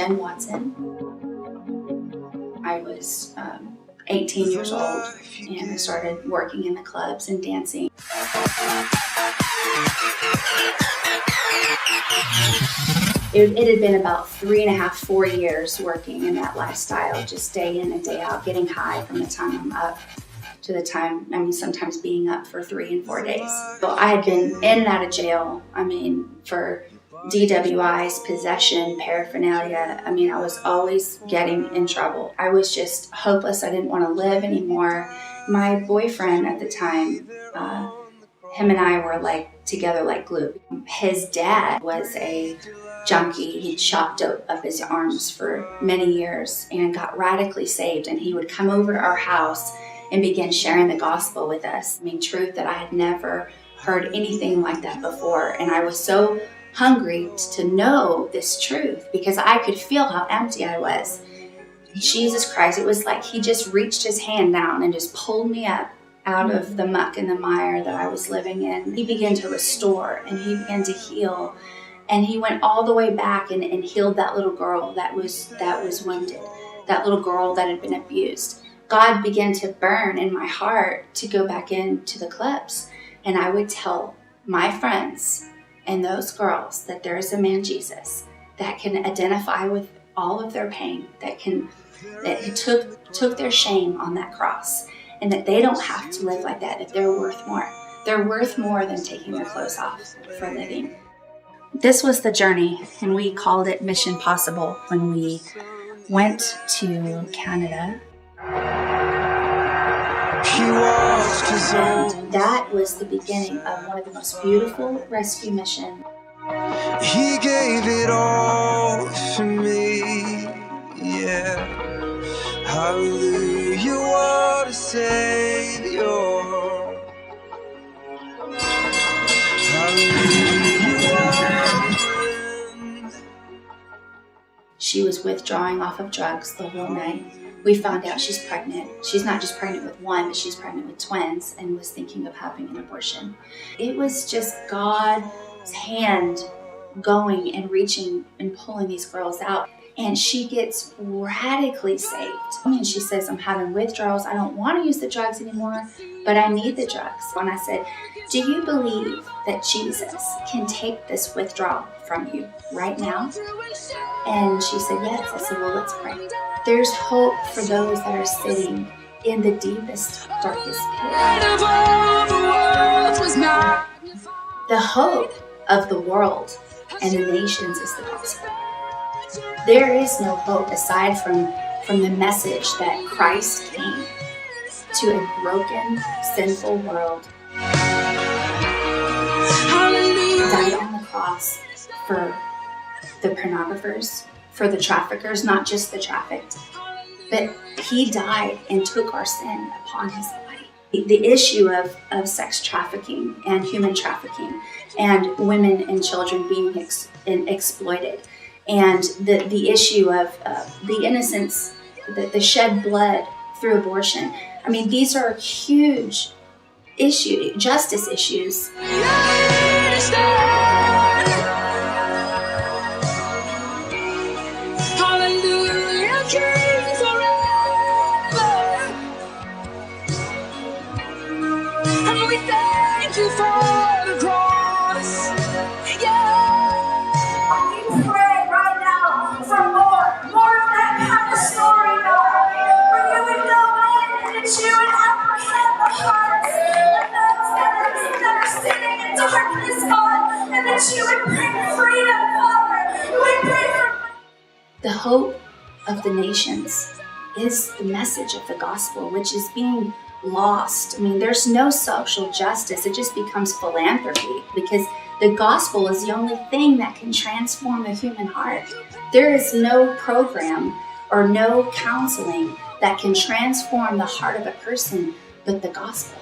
Jen Watson. I was 18 years old, and I started working in the clubs and dancing. It had been about 3.5, 4 years working in that lifestyle, just day in and day out, getting high from the time I'm up to the time, sometimes being up for 3 and 4 days. So I had been in and out of jail, for DWIs, possession, paraphernalia. I was always getting in trouble. I was just hopeless. I didn't want to live anymore. My boyfriend at the time, him and I were together like glue. His dad was a junkie. He'd shot dope up his arms for many years and got radically saved. And he would come over to our house and begin sharing the gospel with us. Truth that I had never heard anything like that before. And I was so hungry to know this truth because I could feel how empty I was. Jesus Christ, it was like he just reached his hand down and just pulled me up out of the muck and the mire that I was living in. He began to restore and he began to heal. And he went all the way back and healed that little girl that was wounded, that little girl that had been abused. God began to burn in my heart to go back into the clubs. And I would tell my friends and those girls that there is a man, Jesus, that can identify with all of their pain, that he took their shame on that cross, and that they don't have to live like that, that they're worth more. They're worth more than taking their clothes off for living. This was the journey, and we called it Mission Possible when we went to Canada. And that was the beginning of one of the most beautiful rescue missions. He gave it all for me, yeah. Hallelujah, what a Savior. Hallelujah, what a friend. She was withdrawing off of drugs the whole night. We found out she's pregnant. She's not just pregnant with one, but she's pregnant with twins and was thinking of having an abortion. It was just God's hand going and reaching and pulling these girls out. And she gets radically saved. And she says, I'm having withdrawals. I don't want to use the drugs anymore, but I need the drugs. And I said, do you believe that Jesus can take this withdrawal from you right now? And she said, yes. I said, well, let's pray. There's hope for those that are sitting in the deepest, darkest pit. The hope of the world and the nations is the gospel. There is no hope aside from the message that Christ came to a broken, sinful world. Died on the cross for the pornographers, for the traffickers, not just the trafficked, but he died and took our sin upon his body. The issue of sex trafficking and human trafficking and women and children being exploited, and the issue of the innocence, the shed blood through abortion. These are huge justice issues. The hope of the nations is the message of the gospel, which is being lost. There's no social justice. It just becomes philanthropy because the gospel is the only thing that can transform the human heart. There is no program or no counseling that can transform the heart of a person but the gospel.